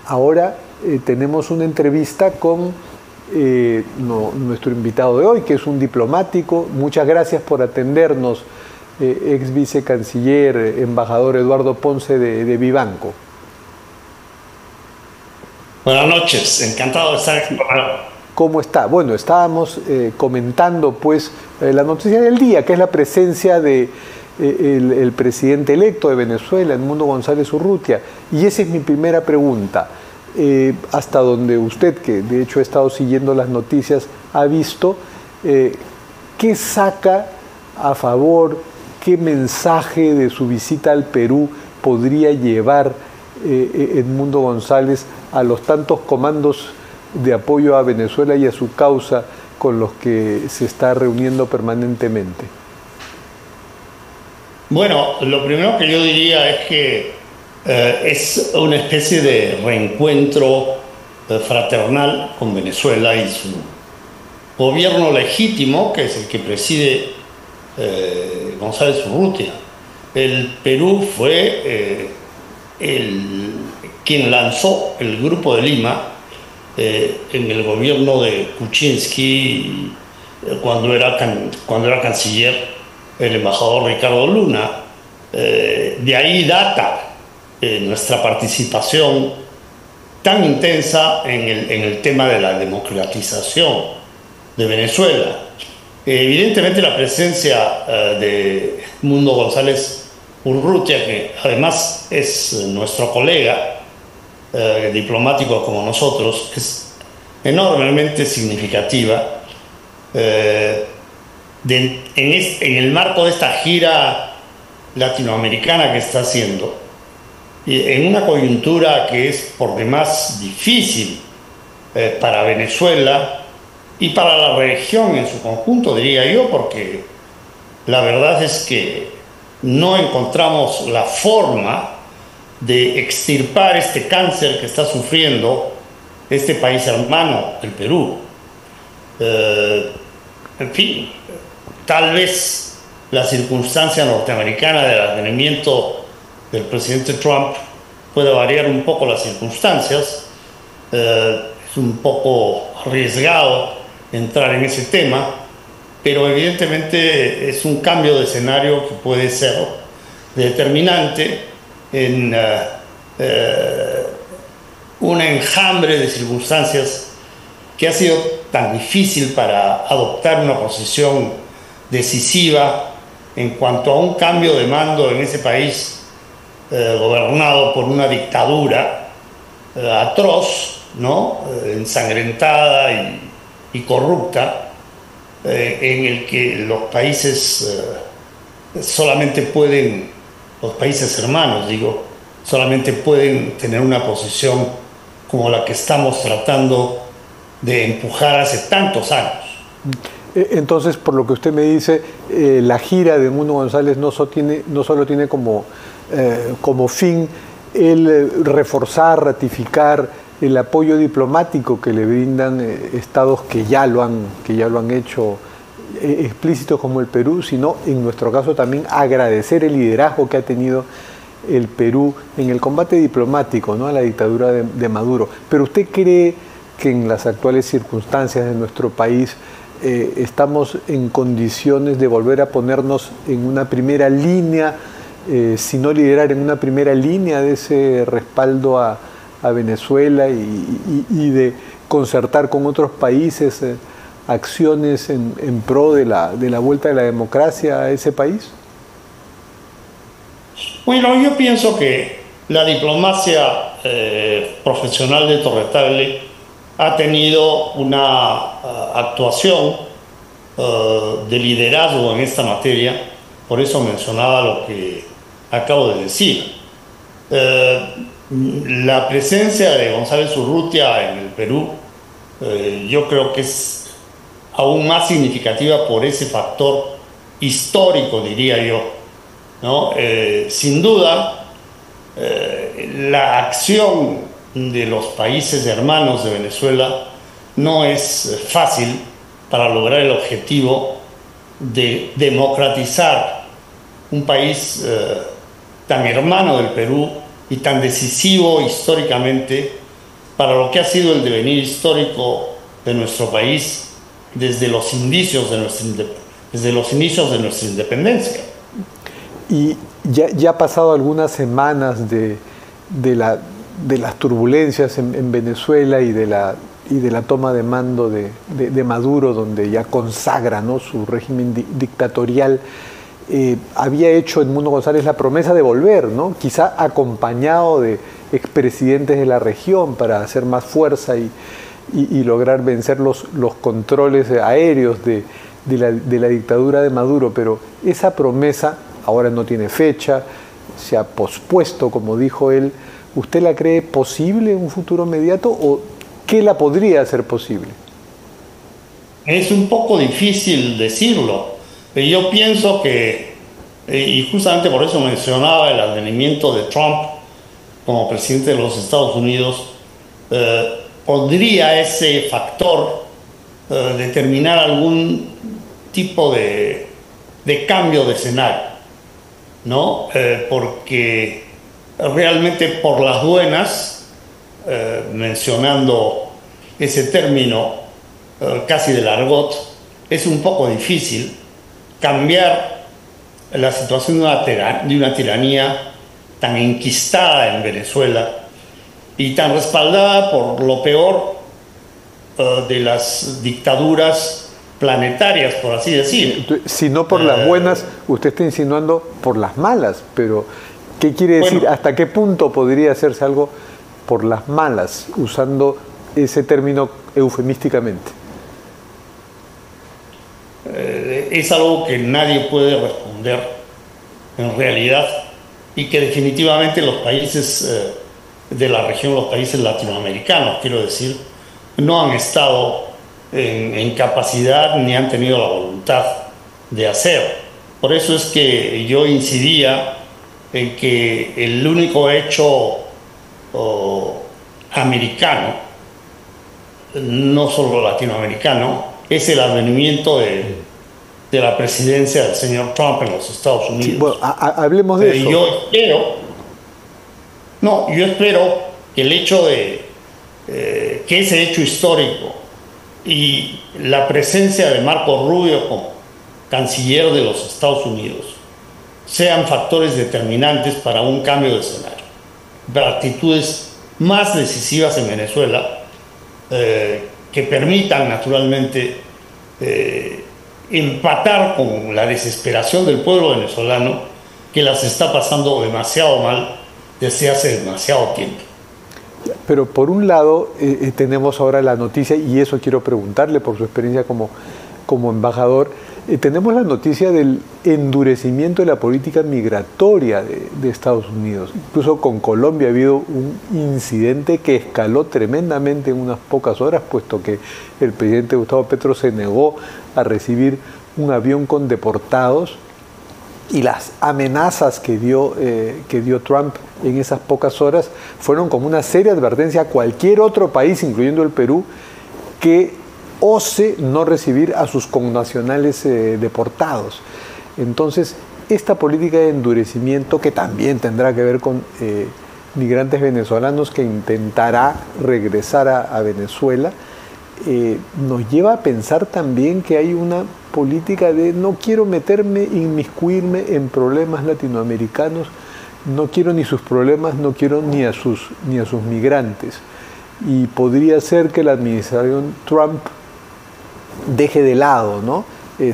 Ahora tenemos una entrevista con nuestro invitado de hoy, que es un diplomático. Muchas gracias por atendernos, ex vicecanciller, embajador Eduardo Ponce de Vivanco. Buenas noches, encantado de estar aquí. ¿Cómo está? Bueno, estábamos comentando pues la noticia del día, que es la presencia de el presidente electo de Venezuela, Edmundo González Urrutia. Y esa es mi primera pregunta. Hasta donde usted, que de hecho ha estado siguiendo las noticias, ha visto, ¿qué saca a favor, qué mensaje de su visita al Perú podría llevar Edmundo González a los tantos comandos de apoyo a Venezuela y a su causa con los que se está reuniendo permanentemente? Bueno, lo primero que yo diría es que es una especie de reencuentro fraternal con Venezuela y su gobierno legítimo, que es el que preside González Urrutia. El Perú fue quien lanzó el Grupo de Lima en el gobierno de Kuczynski, cuando era canciller el embajador Ricardo Luna. De ahí data nuestra participación tan intensa en el tema de la democratización de Venezuela. Evidentemente la presencia de Edmundo González Urrutia, que además es nuestro colega diplomático como nosotros, es enormemente significativa. En el marco de esta gira latinoamericana que está haciendo, en una coyuntura que es por demás difícil para Venezuela y para la región en su conjunto, diría yo, porque la verdad es que no encontramos la forma de extirpar este cáncer que está sufriendo este país hermano, el Perú. En fin, tal vez la circunstancia norteamericana del advenimiento del presidente Trump puede variar un poco las circunstancias. Es un poco arriesgado entrar en ese tema, pero evidentemente es un cambio de escenario que puede ser determinante en un enjambre de circunstancias que ha sido tan difícil para adoptar una posición decisiva en cuanto a un cambio de mando en ese país gobernado por una dictadura atroz, ¿no? Ensangrentada y corrupta, en el que los países los países hermanos, digo, solamente pueden tener una posición como la que estamos tratando de empujar hace tantos años. Entonces, por lo que usted me dice, la gira de Edmundo González no solo tiene como fin el reforzar, ratificar el apoyo diplomático que le brindan estados que ya lo han hecho explícitos como el Perú, sino en nuestro caso también agradecer el liderazgo que ha tenido el Perú en el combate diplomático, ¿no?, a la dictadura de Maduro. Pero ¿usted cree que en las actuales circunstancias de nuestro país estamos en condiciones de volver a ponernos en una primera línea, si no liderar en una primera línea de ese respaldo a Venezuela y de concertar con otros países acciones en pro de la vuelta de la democracia a ese país? Bueno, yo pienso que la diplomacia profesional de Torre ha tenido una actuación de liderazgo en esta materia, por eso mencionaba lo que acabo de decir. La presencia de González Urrutia en el Perú yo creo que es aún más significativa por ese factor histórico, diría yo, ¿no? Sin duda, la acción de los países hermanos de Venezuela no es fácil para lograr el objetivo de democratizar un país tan hermano del Perú y tan decisivo históricamente para lo que ha sido el devenir histórico de nuestro país desde los inicios de nuestra independencia. Y ya ha pasado algunas semanas de las turbulencias en Venezuela y de la toma de mando de Maduro, donde ya consagra, ¿no?, su régimen dictatorial. Había hecho Edmundo González la promesa de volver, ¿no?, quizá acompañado de expresidentes de la región para hacer más fuerza y lograr vencer los controles aéreos de la dictadura de Maduro. Pero esa promesa ahora no tiene fecha, se ha pospuesto, como dijo él. ¿Usted la cree posible en un futuro inmediato o qué la podría hacer posible? Es un poco difícil decirlo. Yo pienso que, y justamente por eso mencionaba el advenimiento de Trump como presidente de los Estados Unidos, podría ese factor determinar algún tipo de cambio de escenario, ¿no? Porque realmente por las buenas, mencionando ese término casi del argot, es un poco difícil cambiar la situación de una tiranía tan enquistada en Venezuela y tan respaldada por lo peor de las dictaduras planetarias, por así decir. Si no por las buenas, usted está insinuando por las malas, pero ¿qué quiere decir? Bueno, ¿hasta qué punto podría hacerse algo por las malas, usando ese término eufemísticamente? Es algo que nadie puede responder en realidad y que definitivamente los países de la región, los países latinoamericanos, quiero decir, no han estado en capacidad ni han tenido la voluntad de hacer. Por eso es que yo incidía en que el único hecho americano, no solo latinoamericano, es el advenimiento de la presidencia del señor Trump en los Estados Unidos. Sí, bueno, hablemos de eso. Yo espero que el hecho de que ese hecho histórico y la presencia de Marco Rubio como canciller de los Estados Unidos sean factores determinantes para un cambio de escenario, para actitudes más decisivas en Venezuela, que permitan naturalmente empatar con la desesperación del pueblo venezolano, que las está pasando demasiado mal desde hace demasiado tiempo. Pero por un lado tenemos ahora la noticia, y eso quiero preguntarle por su experiencia como embajador, tenemos la noticia del endurecimiento de la política migratoria de Estados Unidos. Incluso con Colombia ha habido un incidente que escaló tremendamente en unas pocas horas, puesto que el presidente Gustavo Petro se negó a recibir un avión con deportados, y las amenazas que dio Trump en esas pocas horas fueron como una seria advertencia a cualquier otro país, incluyendo el Perú, que ose no recibir a sus connacionales deportados. Entonces, esta política de endurecimiento, que también tendrá que ver con migrantes venezolanos que intentará regresar a Venezuela, nos lleva a pensar también que hay una política de no quiero inmiscuirme en problemas latinoamericanos, no quiero ni sus problemas, no quiero ni a sus migrantes. Y podría ser que la administración Trump deje de lado, ¿no?,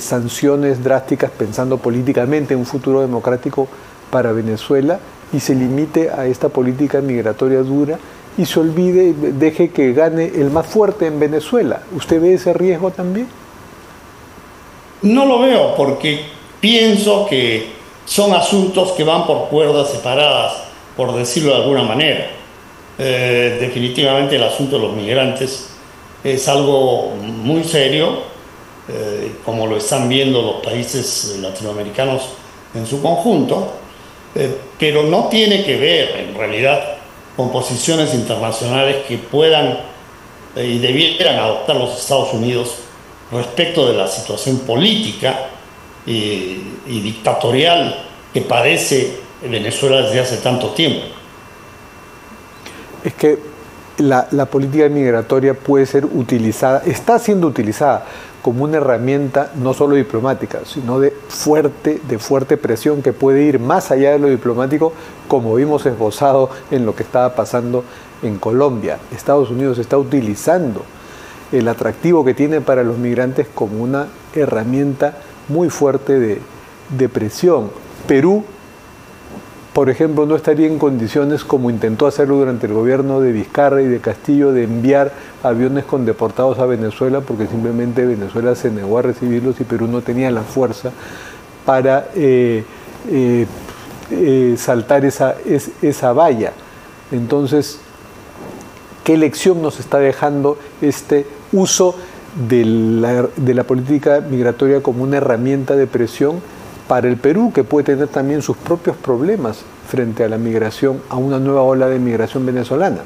sanciones drásticas pensando políticamente en un futuro democrático para Venezuela y se limite a esta política migratoria dura y se olvide, deje que gane el más fuerte en Venezuela. ¿Usted ve ese riesgo también? No lo veo, porque pienso que son asuntos que van por cuerdas separadas, por decirlo de alguna manera. Definitivamente el asunto de los migrantes es algo muy serio, como lo están viendo los países latinoamericanos en su conjunto, pero no tiene que ver en realidad con posiciones internacionales que puedan y debieran adoptar los Estados Unidos respecto de la situación política y dictatorial que padece Venezuela desde hace tanto tiempo. Es que la política migratoria puede ser utilizada, está siendo utilizada como una herramienta no solo diplomática, sino de fuerte presión que puede ir más allá de lo diplomático, como vimos esbozado en lo que estaba pasando en Colombia. Estados Unidos está utilizando el atractivo que tiene para los migrantes como una herramienta muy fuerte de presión. Perú, por ejemplo, no estaría en condiciones, como intentó hacerlo durante el gobierno de Vizcarra y de Castillo, de enviar aviones con deportados a Venezuela, porque simplemente Venezuela se negó a recibirlos y Perú no tenía la fuerza para saltar esa valla. Entonces, ¿qué lección nos está dejando este uso de la política migratoria como una herramienta de presión para el Perú, que puede tener también sus propios problemas frente a la migración, a una nueva ola de migración venezolana?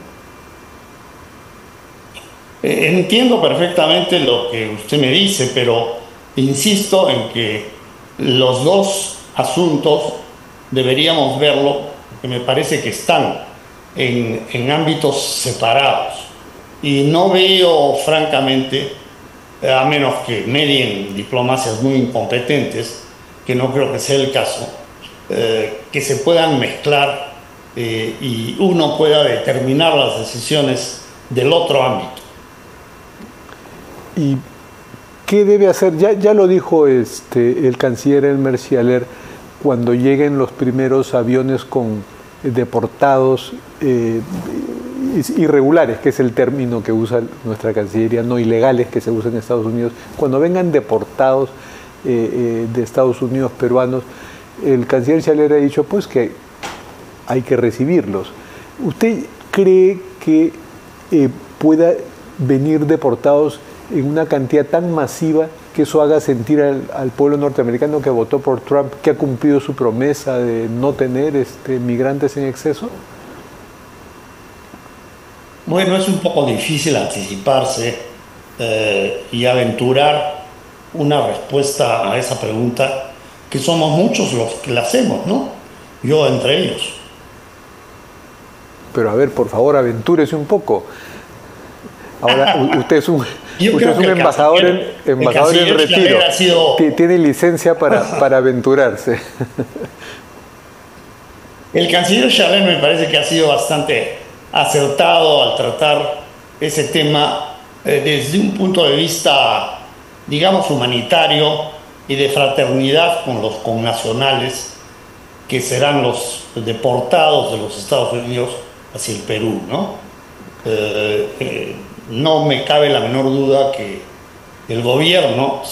Entiendo perfectamente lo que usted me dice, pero insisto en que los dos asuntos deberíamos verlo, que me parece que están en ámbitos separados. Y no veo, francamente, a menos que medien diplomacias muy incompetentes, que no creo que sea el caso, que se puedan mezclar y uno pueda determinar las decisiones del otro ámbito. ¿Y qué debe hacer? Ya lo dijo el canciller Elmer Cialer, cuando lleguen los primeros aviones con deportados irregulares, que es el término que usa nuestra Cancillería, no ilegales, que se usa en Estados Unidos, cuando vengan deportados de Estados Unidos peruanos, el canciller Cialer ha dicho pues que hay que recibirlos. ¿Usted cree que pueda venir deportados en una cantidad tan masiva que eso haga sentir al pueblo norteamericano que votó por Trump que ha cumplido su promesa de no tener migrantes en exceso? Bueno, es un poco difícil anticiparse y aventurar una respuesta a esa pregunta, que somos muchos los que la hacemos, ¿no? Yo entre ellos. Pero a ver, por favor, aventúrese un poco. Ahora, usted es un embajador en retiro. Tiene licencia para aventurarse. El canciller Cialer me parece que ha sido bastante acertado al tratar ese tema desde un punto de vista, digamos, humanitario y de fraternidad con los connacionales que serán los deportados de los Estados Unidos hacia el Perú, ¿no? No me cabe la menor duda que el gobierno,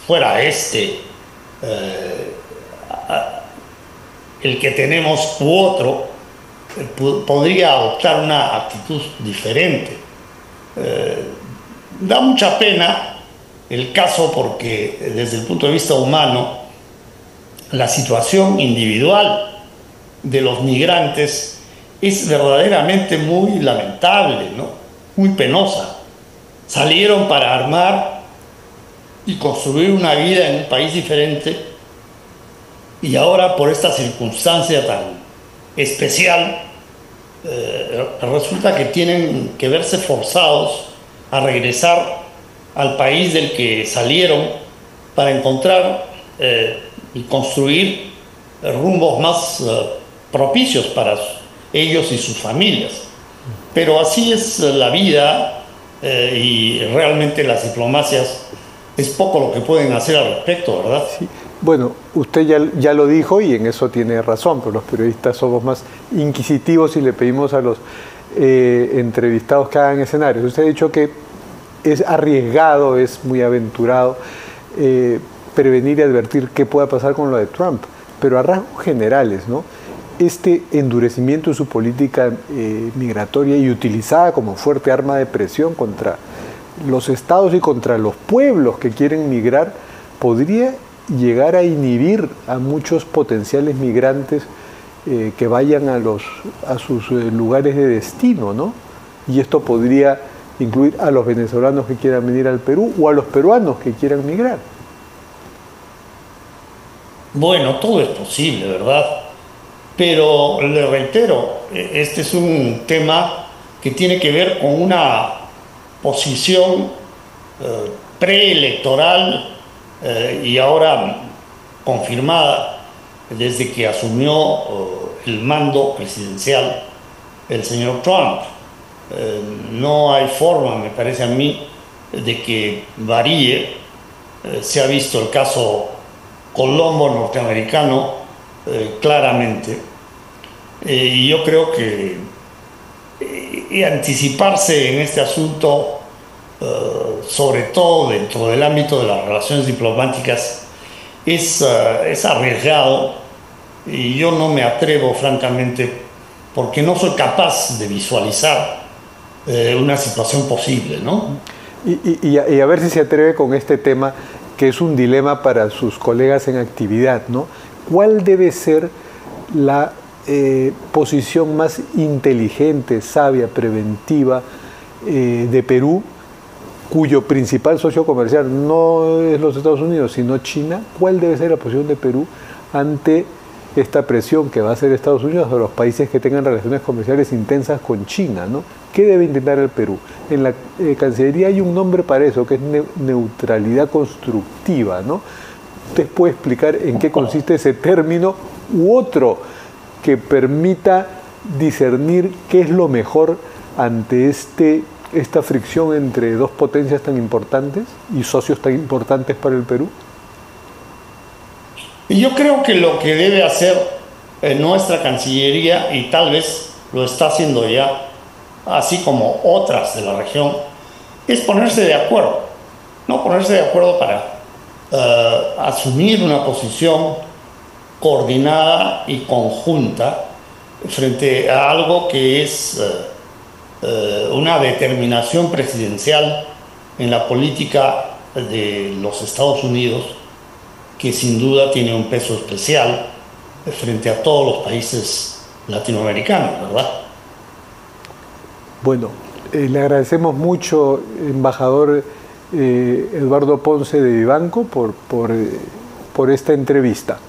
fuera el que tenemos u otro, podría adoptar una actitud diferente. Da mucha pena el caso porque desde el punto de vista humano la situación individual de los migrantes es verdaderamente muy lamentable, ¿no? Muy penosa. Salieron para armar y construir una vida en un país diferente y ahora por esta circunstancia tan especial resulta que tienen que verse forzados a regresar al país del que salieron para encontrar y construir rumbos más propicios para ellos y sus familias. Pero así es la vida y realmente las diplomacias es poco lo que pueden hacer al respecto, ¿verdad? Sí. Bueno, usted ya lo dijo y en eso tiene razón, pero los periodistas somos más inquisitivos y le pedimos a los entrevistados que hagan escenarios. Usted ha dicho que es arriesgado, es muy aventurado prevenir y advertir qué pueda pasar con lo de Trump, pero a rasgos generales, ¿no? Este endurecimiento de su política migratoria y utilizada como fuerte arma de presión contra los estados y contra los pueblos que quieren migrar, podría llegar a inhibir a muchos potenciales migrantes que vayan a sus lugares de destino, ¿no? Y esto podría incluir a los venezolanos que quieran venir al Perú o a los peruanos que quieran migrar. Bueno, todo es posible, ¿verdad? Pero le reitero, este es un tema que tiene que ver con una posición preelectoral y ahora confirmada desde que asumió el mando presidencial el señor Trump. No hay forma, me parece a mí, de que varíe. Se ha visto el caso Colombo norteamericano claramente. Y yo creo que anticiparse en este asunto, sobre todo dentro del ámbito de las relaciones diplomáticas, es arriesgado, y yo no me atrevo, francamente, porque no soy capaz de visualizar una situación posible, ¿no? Y a ver si se atreve con este tema, que es un dilema para sus colegas en actividad, ¿no? ¿Cuál debe ser la posición más inteligente, sabia, preventiva de Perú, cuyo principal socio comercial no es los Estados Unidos, sino China? ¿Cuál debe ser la posición de Perú ante esta presión que va a hacer Estados Unidos a los países que tengan relaciones comerciales intensas con China, ¿no? ¿Qué debe intentar el Perú? En la Cancillería hay un nombre para eso, que es neutralidad constructiva, ¿no? ¿Usted puede explicar en qué consiste ese término u otro que permita discernir qué es lo mejor ante esta fricción entre dos potencias tan importantes y socios tan importantes para el Perú? Y yo creo que lo que debe hacer nuestra Cancillería, y tal vez lo está haciendo ya, así como otras de la región, es ponerse de acuerdo, ¿no? Ponerse de acuerdo para asumir una posición coordinada y conjunta frente a algo que es una determinación presidencial en la política de los Estados Unidos, que sin duda tiene un peso especial frente a todos los países latinoamericanos, ¿verdad? Bueno, le agradecemos mucho, embajador Eduardo Ponce de Vivanco, por esta entrevista.